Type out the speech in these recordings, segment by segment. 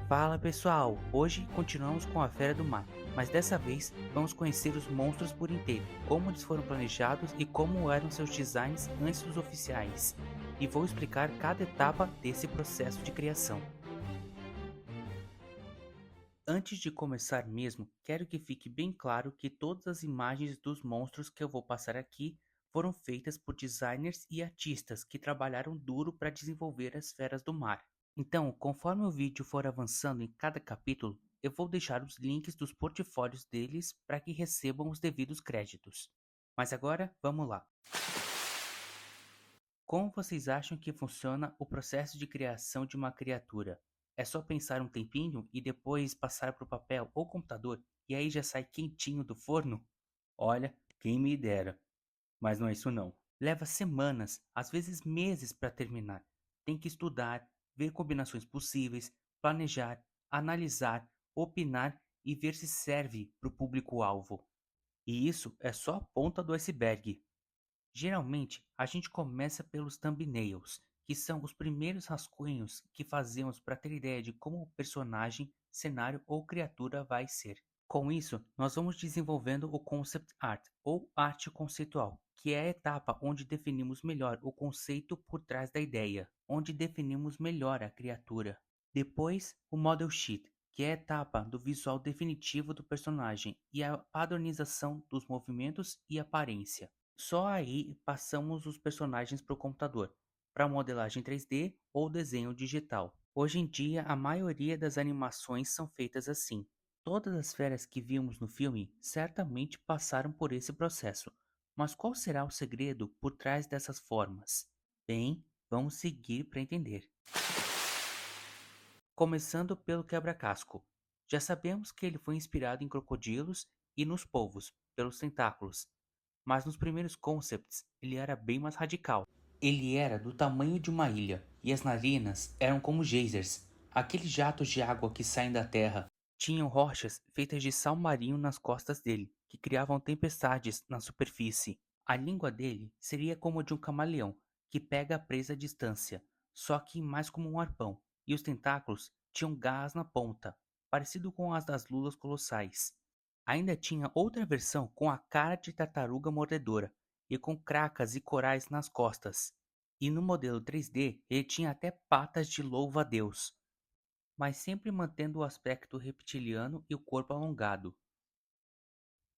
Fala pessoal, hoje continuamos com a Fera do Mar, mas dessa vez vamos conhecer os monstros por inteiro, como eles foram planejados e como eram seus designs antes dos oficiais, e vou explicar cada etapa desse processo de criação. Antes de começar mesmo, quero que fique bem claro que todas as imagens dos monstros que eu vou passar aqui foram feitas por designers e artistas que trabalharam duro para desenvolver as feras do mar. Então, conforme o vídeo for avançando em cada capítulo, eu vou deixar os links dos portfólios deles para que recebam os devidos créditos. Mas agora, vamos lá. Como vocês acham que funciona o processo de criação de uma criatura? É só pensar um tempinho e depois passar para o papel ou computador e aí já sai quentinho do forno? Olha, quem me dera. Mas não é isso não. Leva semanas, às vezes meses para terminar. Tem que estudar, ver combinações possíveis, planejar, analisar, opinar e ver se serve para o público-alvo. E isso é só a ponta do iceberg. Geralmente, a gente começa pelos thumbnails, que são os primeiros rascunhos que fazemos para ter ideia de como o personagem, cenário ou criatura vai ser. Com isso, nós vamos desenvolvendo o concept art, ou arte conceitual, que é a etapa onde definimos melhor o conceito por trás da ideia, onde definimos melhor a criatura. Depois, o model sheet, que é a etapa do visual definitivo do personagem e a padronização dos movimentos e aparência. Só aí passamos os personagens para o computador, para modelagem 3D ou desenho digital. Hoje em dia, a maioria das animações são feitas assim. Todas as feras que vimos no filme certamente passaram por esse processo, mas qual será o segredo por trás dessas formas? Bem, vamos seguir para entender. Começando pelo quebra-casco. Já sabemos que ele foi inspirado em crocodilos e nos polvos, pelos tentáculos, mas nos primeiros concepts ele era bem mais radical. Ele era do tamanho de uma ilha, e as narinas eram como geysers, aqueles jatos de água que saem da terra. Tinham rochas feitas de sal marinho nas costas dele, que criavam tempestades na superfície. A língua dele seria como a de um camaleão, que pega a presa à distância, só que mais como um arpão, e os tentáculos tinham garras na ponta, parecido com as das lulas colossais. Ainda tinha outra versão com a cara de tartaruga mordedora e com cracas e corais nas costas. E no modelo 3D ele tinha até patas de louva-a-Deus, mas sempre mantendo o aspecto reptiliano e o corpo alongado.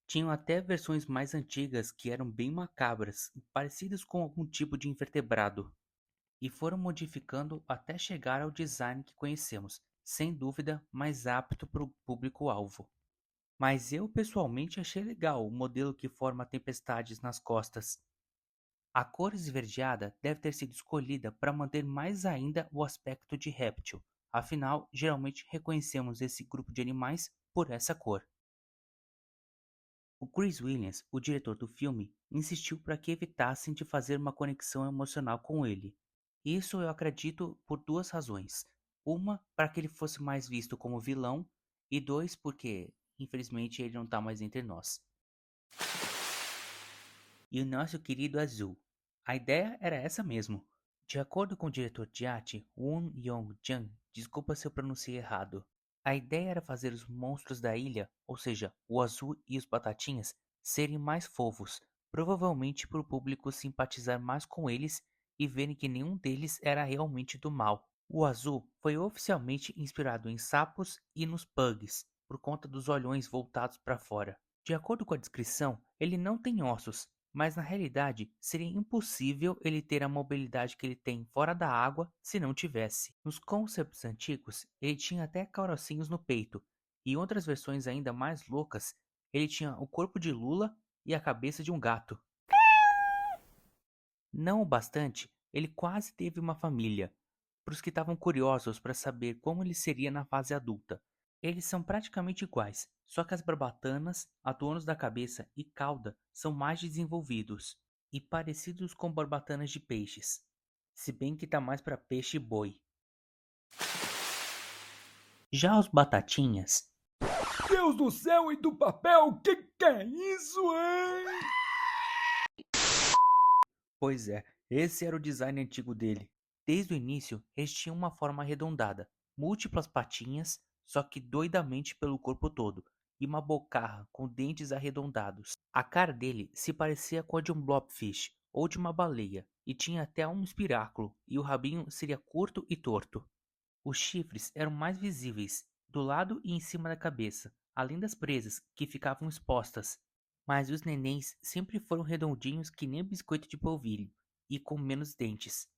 Tinham até versões mais antigas que eram bem macabras, parecidas com algum tipo de invertebrado, e foram modificando até chegar ao design que conhecemos, sem dúvida mais apto para o público-alvo. Mas eu pessoalmente achei legal o modelo que forma tempestades nas costas. A cor esverdeada deve ter sido escolhida para manter mais ainda o aspecto de réptil, afinal, geralmente reconhecemos esse grupo de animais por essa cor. O Chris Williams, o diretor do filme, insistiu para que evitassem de fazer uma conexão emocional com ele. Isso eu acredito por duas razões. Uma, para que ele fosse mais visto como vilão, e dois, porque, infelizmente, ele não está mais entre nós. E o nosso querido Azul. A ideia era essa mesmo. De acordo com o diretor de arte, Woon Young-jang, desculpa se eu pronunciei errado. A ideia era fazer os monstros da ilha, ou seja, o Azul e os Batatinhas, serem mais fofos, provavelmente para o público simpatizar mais com eles e verem que nenhum deles era realmente do mal. O Azul foi oficialmente inspirado em sapos e nos pugs, por conta dos olhões voltados para fora. De acordo com a descrição, ele não tem ossos, mas na realidade seria impossível ele ter a mobilidade que ele tem fora da água se não tivesse. Nos concepts antigos, ele tinha até carocinhos no peito, e em outras versões ainda mais loucas, ele tinha o corpo de Lula e a cabeça de um gato. Não o bastante, ele quase teve uma família, para os que estavam curiosos para saber como ele seria na fase adulta. Eles são praticamente iguais, só que as barbatanas, adornos da cabeça e cauda são mais desenvolvidos e parecidos com barbatanas de peixes, se bem que tá mais para peixe e boi. Já os batatinhas, Deus do céu e do papel, que é isso, hein? pois é, esse era o design antigo dele. Desde o início, eles tinham uma forma arredondada, múltiplas patinhas, só que doidamente pelo corpo todo, e uma bocarra com dentes arredondados. A cara dele se parecia com a de um blobfish ou de uma baleia, e tinha até um espiráculo, e o rabinho seria curto e torto. Os chifres eram mais visíveis, do lado e em cima da cabeça, além das presas, que ficavam expostas. Mas os nenéns sempre foram redondinhos que nem biscoito de polvilho, e com menos dentes.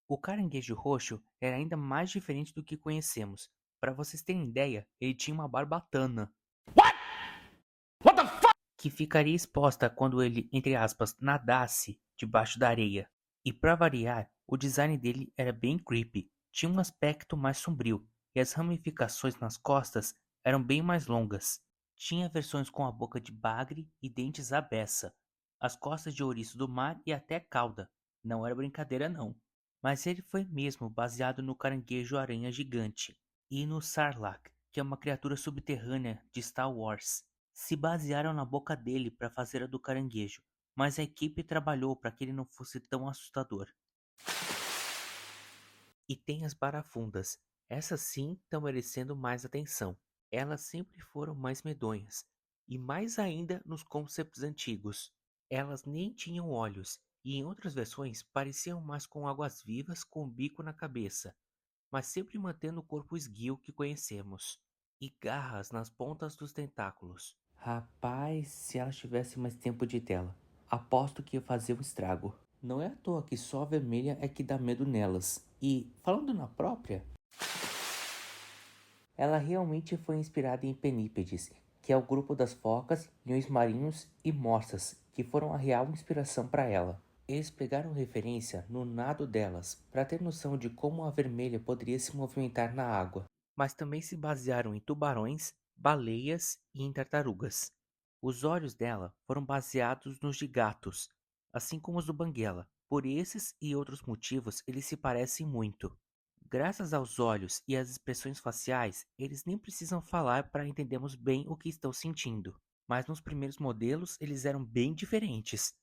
O caranguejo roxo era ainda mais diferente do que conhecemos. Para vocês terem ideia, ele tinha uma barbatana que ficaria exposta quando ele, entre aspas, nadasse debaixo da areia. E para variar, o design dele era bem creepy, tinha um aspecto mais sombrio, e as ramificações nas costas eram bem mais longas. Tinha versões com a boca de bagre e dentes à beça, as costas de ouriço do mar e até cauda. Não era brincadeira não. Mas ele foi mesmo baseado no caranguejo-aranha gigante e no Sarlacc, que é uma criatura subterrânea de Star Wars. Se basearam na boca dele para fazer a do caranguejo, mas a equipe trabalhou para que ele não fosse tão assustador. E tem as barafundas. Essas sim estão merecendo mais atenção. Elas sempre foram mais medonhas, e mais ainda nos concepts antigos. Elas nem tinham olhos, e em outras versões pareciam mais com águas-vivas com o bico na cabeça, mas sempre mantendo o corpo esguio que conhecemos. E garras nas pontas dos tentáculos. Rapaz, se elas tivessem mais tempo de tela, aposto que ia fazer um estrago. Não é à toa que só a vermelha é que dá medo nelas. E, falando na própria, ela realmente foi inspirada em Pennípedes, que é o grupo das focas, leões marinhos e morsas, que foram a real inspiração para ela. Eles pegaram referência no nado delas, para ter noção de como a vermelha poderia se movimentar na água, mas também se basearam em tubarões, baleias e em tartarugas. Os olhos dela foram baseados nos de gatos, assim como os do Banguela. Por esses e outros motivos, eles se parecem muito. Graças aos olhos e às expressões faciais, eles nem precisam falar para entendermos bem o que estão sentindo. Mas nos primeiros modelos, eles eram bem diferentes.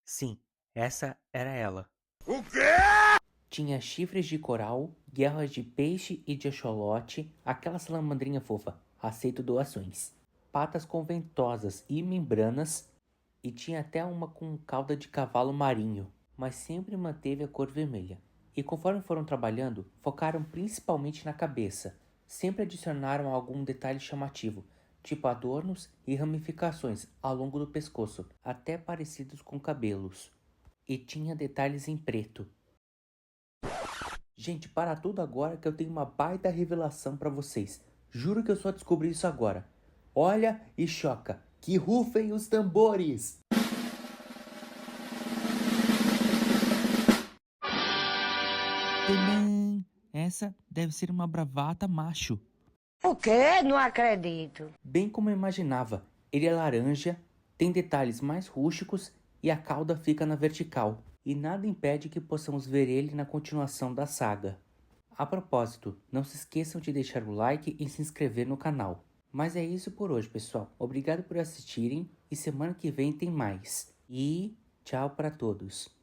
Sim, essa era ela. O quê? Tinha chifres de coral, guerras de peixe e de axolote, aquela salamandrinha fofa, aceito doações. Patas conventosas e membranas, e tinha até uma com cauda de cavalo marinho, mas sempre manteve a cor vermelha. E conforme foram trabalhando, focaram principalmente na cabeça. Sempre adicionaram algum detalhe chamativo, tipo adornos e ramificações ao longo do pescoço, até parecidos com cabelos. E tinha detalhes em preto. Gente, para tudo agora que eu tenho uma baita revelação para vocês. Juro que eu só descobri isso agora. Olha e choca. Que rufem os tambores! Tadã! Essa deve ser uma bravata macho. O quê? Não acredito. Bem como eu imaginava, ele é laranja, tem detalhes mais rústicos e a cauda fica na vertical. E nada impede que possamos ver ele na continuação da saga. A propósito, não se esqueçam de deixar o like e se inscrever no canal. Mas é isso por hoje, pessoal. Obrigado por assistirem e semana que vem tem mais. E tchau para todos.